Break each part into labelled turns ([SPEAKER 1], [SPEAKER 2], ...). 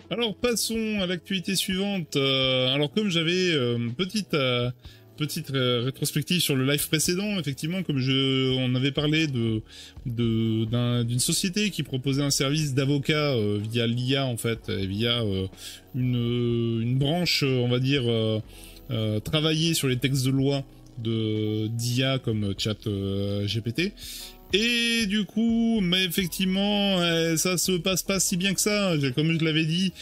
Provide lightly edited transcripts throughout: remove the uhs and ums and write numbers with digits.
[SPEAKER 1] Alors passons à l'actualité suivante. Alors comme j'avais petite rétrospective sur le live précédent, effectivement, comme on avait parlé d'une société qui proposait un service d'avocat via l'IA en fait, et via une branche, on va dire, travailler sur les textes de loi d'IA comme chat GPT. Et du coup, mais effectivement, ça se passe pas si bien que ça. Comme je l'avais dit,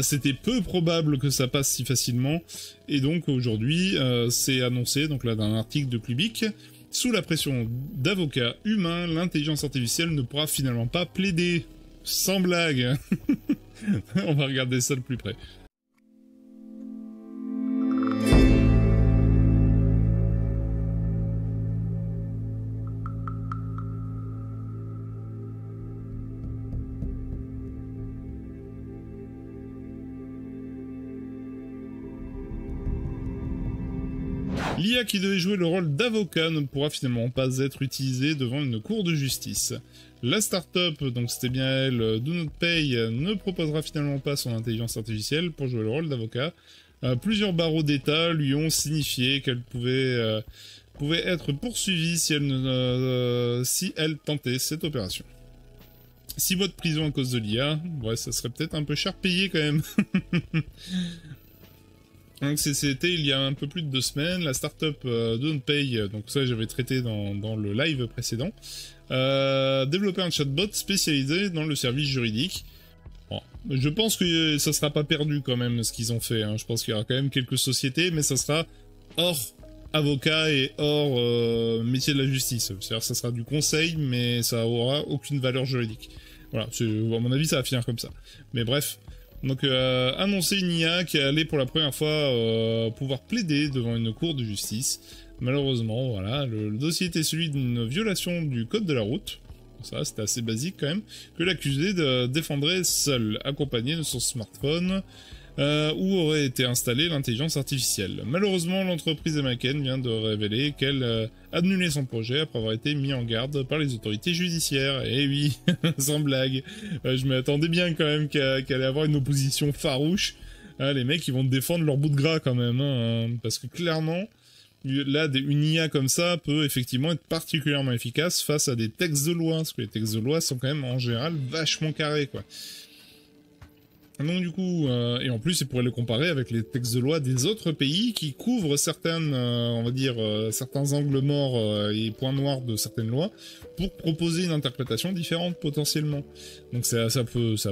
[SPEAKER 1] c'était peu probable que ça passe si facilement. Et donc aujourd'hui, c'est annoncé, donc là d'un article de Clubic, sous la pression d'avocats humains, l'intelligence artificielle ne pourra finalement pas plaider. Sans blague. On va regarder ça de plus près. L'IA qui devait jouer le rôle d'avocat ne pourra finalement pas être utilisée devant une cour de justice. La start-up, donc c'était bien elle, Do Not Pay, ne proposera finalement pas son intelligence artificielle pour jouer le rôle d'avocat. Plusieurs barreaux d'État lui ont signifié qu'elle pouvait être poursuivie si elle tentait cette opération. 6 mois de prison à cause de l'IA, ouais, ça serait peut-être un peu cher payé quand même. Donc c'était il y a un peu plus de 2 semaines, la startup Don't Pay, donc ça j'avais traité dans le live précédent, développait un chatbot spécialisé dans le service juridique. Bon, je pense que ça sera pas perdu quand même ce qu'ils ont fait, hein. Je pense qu'il y aura quand même quelques sociétés, mais ça sera hors avocat et hors métier de la justice. C'est-à-dire ça sera du conseil, mais ça aura aucune valeur juridique. Voilà, à mon avis ça va finir comme ça. Mais bref... Donc, annoncer une IA qui allait pour la première fois pouvoir plaider devant une cour de justice. Malheureusement, voilà, le dossier était celui d'une violation du code de la route. Ça, c'était assez basique quand même. Que l'accusé défendrait seul, accompagné de son smartphone, où aurait été installée l'intelligence artificielle. Malheureusement, l'entreprise américaine vient de révéler qu'elle annulait son projet après avoir été mis en garde par les autorités judiciaires. Et oui, sans blague, je m'attendais bien quand même qu'elle allait avoir une opposition farouche. Les mecs, ils vont défendre leur bout de gras quand même, hein, parce que clairement, là, une IA comme ça peut effectivement être particulièrement efficace face à des textes de loi, parce que les textes de loi sont quand même en général vachement carrés, quoi. Donc du coup, et en plus, il pourrait le comparer avec les textes de loi des autres pays qui couvrent certaines, on va dire, certains angles morts et points noirs de certaines lois pour proposer une interprétation différente potentiellement. Donc ça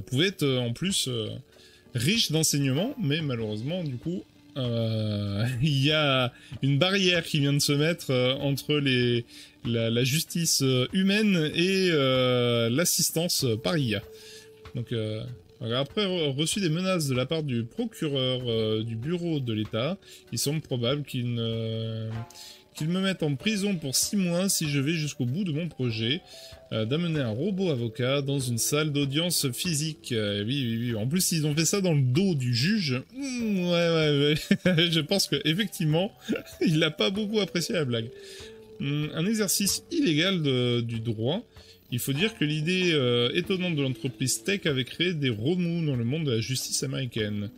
[SPEAKER 1] pouvait être en plus riche d'enseignements, mais malheureusement, du coup, il y a une barrière qui vient de se mettre entre la justice humaine et l'assistance par IA. Donc... après avoir reçu des menaces de la part du procureur du bureau de l'État, il semble probable qu'il me mette en prison pour 6 mois si je vais jusqu'au bout de mon projet d'amener un robot avocat dans une salle d'audience physique. Oui. En plus, ils ont fait ça dans le dos du juge. Ouais. Je pense que effectivement, il n'a pas beaucoup apprécié la blague. Un exercice illégal du droit. Il faut dire que l'idée étonnante de l'entreprise tech avait créé des remous dans le monde de la justice américaine.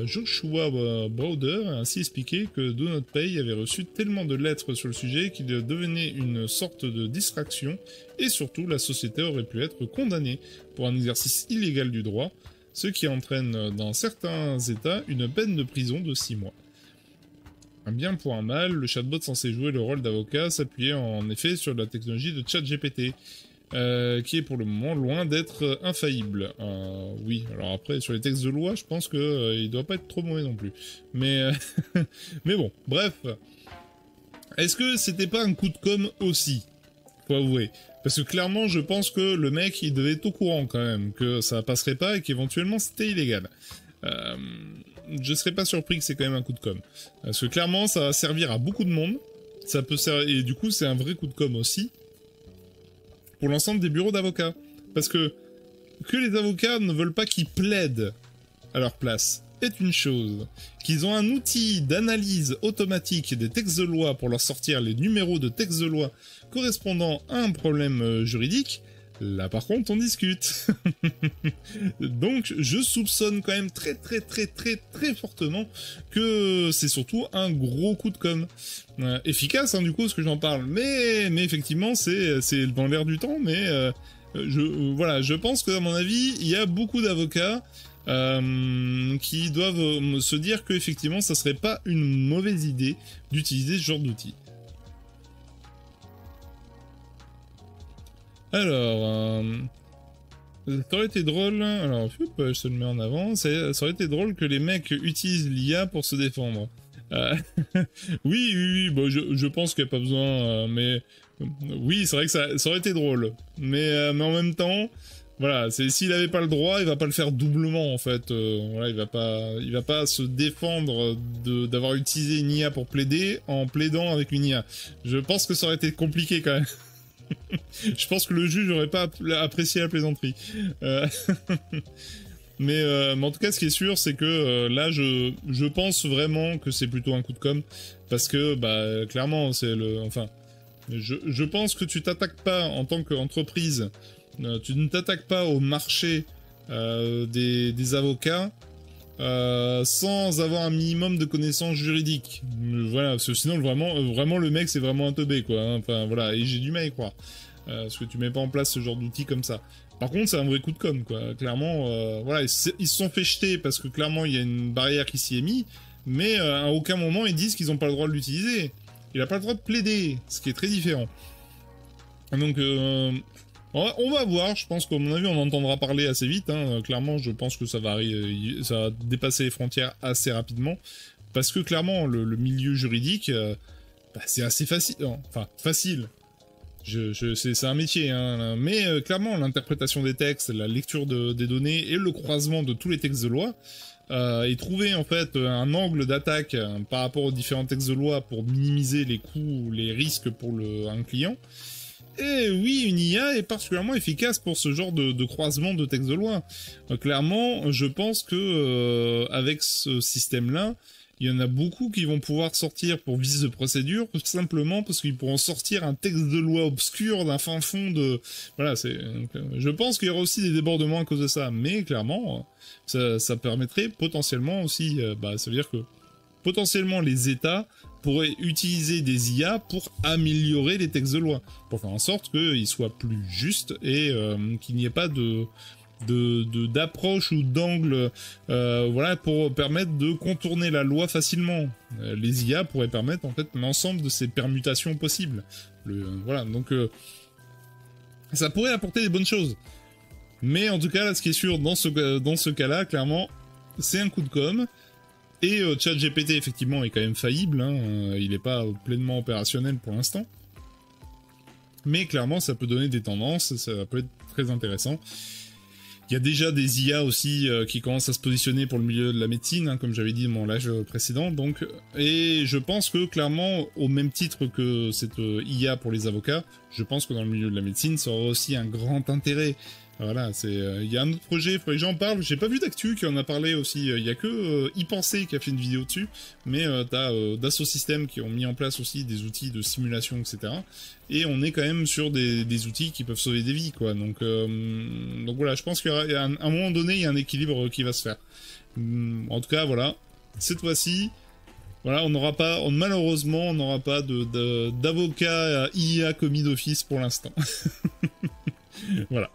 [SPEAKER 1] Joshua Browder a ainsi expliqué que Do Not Pay avait reçu tellement de lettres sur le sujet qu'il devenait une sorte de distraction et surtout la société aurait pu être condamnée pour un exercice illégal du droit, ce qui entraîne dans certains États une peine de prison de 6 mois. Un bien pour un mal, le chatbot censé jouer le rôle d'avocat s'appuyait en effet sur la technologie de ChatGPT, qui est pour le moment loin d'être infaillible. Oui, alors après, sur les textes de loi, je pense que il doit pas être trop mauvais non plus. Mais, mais bon, bref. Est-ce que c'était pas un coup de com' aussi? Faut avouer. Parce que clairement, je pense que le mec, il devait être au courant quand même, que ça passerait pas et qu'éventuellement c'était illégal. Je serais pas surpris que c'est quand même un coup de com'. Parce que clairement, ça va servir à beaucoup de monde. Ça peut servir... Et du coup, c'est un vrai coup de com' aussi. Pour l'ensemble des bureaux d'avocats. Parce que les avocats ne veulent pas qu'ils plaident à leur place est une chose. Qu'ils ont un outil d'analyse automatique des textes de loi pour leur sortir les numéros de textes de loi correspondant à un problème juridique, Là par contre on discute. Donc je soupçonne quand même très fortement que c'est surtout un gros coup de com. Efficace hein, du coup ce que j'en parle, mais effectivement c'est dans l'air du temps, mais voilà, je pense qu'à mon avis il y a beaucoup d'avocats qui doivent se dire que effectivement ça serait pas une mauvaise idée d'utiliser ce genre d'outil. Alors, ça aurait été drôle, alors je te le mets en avant, ça aurait été drôle que les mecs utilisent l'IA pour se défendre. Oui, bon, je pense qu'il n'y a pas besoin, mais oui, c'est vrai que ça aurait été drôle. Mais en même temps, voilà, s'il avait pas le droit, il va pas le faire doublement en fait. Voilà, il va pas se défendre d'avoir utilisé une IA pour plaider en plaidant avec une IA. Je pense que ça aurait été compliqué quand même. Je pense que le juge n'aurait pas apprécié la plaisanterie. Mais en tout cas, ce qui est sûr, c'est que là, je pense vraiment que c'est plutôt un coup de com'. Parce que, bah, clairement, c'est le... Enfin, je pense que tu t'attaques pas en tant qu'entreprise, tu ne t'attaques pas au marché des avocats sans avoir un minimum de connaissances juridiques. Voilà, parce que sinon, vraiment, le mec, c'est vraiment un teubé, quoi. Hein. Enfin, voilà, et j'ai du mal à y croire. Parce que tu mets pas en place ce genre d'outils comme ça. Par contre, c'est un vrai coup de com', quoi. Clairement, voilà, ils se sont fait jeter parce que clairement, il y a une barrière qui s'y est mise, mais à aucun moment, ils disent qu'ils n'ont pas le droit de l'utiliser. Il a pas le droit de plaider, ce qui est très différent. Donc, on va voir, je pense qu'à mon avis, on entendra parler assez vite. Hein. Clairement, je pense que ça va dépasser les frontières assez rapidement. Parce que clairement, le milieu juridique, bah, c'est assez facile. Enfin, facile. C'est un métier, hein, mais clairement, l'interprétation des textes, la lecture des données et le croisement de tous les textes de loi, et trouver en fait un angle d'attaque par rapport aux différents textes de loi pour minimiser les coûts, les risques pour un client. Et oui, une IA est particulièrement efficace pour ce genre de croisement de textes de loi. Clairement, je pense que avec ce système-là, il y en a beaucoup qui vont pouvoir sortir pour vice de procédure, tout simplement parce qu'ils pourront sortir un texte de loi obscur d'un fin fond de... Voilà, je pense qu'il y aura aussi des débordements à cause de ça, mais clairement, ça permettrait potentiellement aussi... bah, ça veut dire que potentiellement les États pourraient utiliser des IA pour améliorer les textes de loi, pour faire en sorte qu'ils soient plus justes et qu'il n'y ait pas d'approche ou d'angle voilà, pour permettre de contourner la loi facilement. Les IA pourraient permettre en fait l'ensemble de ces permutations possibles. Voilà, donc ça pourrait apporter des bonnes choses. Mais en tout cas, là, ce qui est sûr dans ce cas-là, clairement, c'est un coup de com'. Et ChatGPT, effectivement, est quand même faillible. Hein, il n'est pas pleinement opérationnel pour l'instant. Mais clairement, ça peut donner des tendances, ça peut être très intéressant. Il y a déjà des IA aussi qui commencent à se positionner pour le milieu de la médecine, hein, comme j'avais dit dans mon live précédent. Donc, et je pense que clairement, au même titre que cette IA pour les avocats, je pense que dans le milieu de la médecine, ça aura aussi un grand intérêt. Voilà, il y a un autre projet, il faudrait que j'en parle. J'ai pas vu d'actu qui en a parlé aussi. Il y a que y penser qui a fait une vidéo dessus, mais t'as Dassault Systèmes qui ont mis en place aussi des outils de simulation, etc. Et on est quand même sur des outils qui peuvent sauver des vies, quoi. Donc voilà, je pense qu'à un moment donné, il y a un équilibre qui va se faire. En tout cas, voilà, cette fois-ci, voilà, malheureusement, on n'aura pas d'avocat IA commis d'office pour l'instant. Voilà.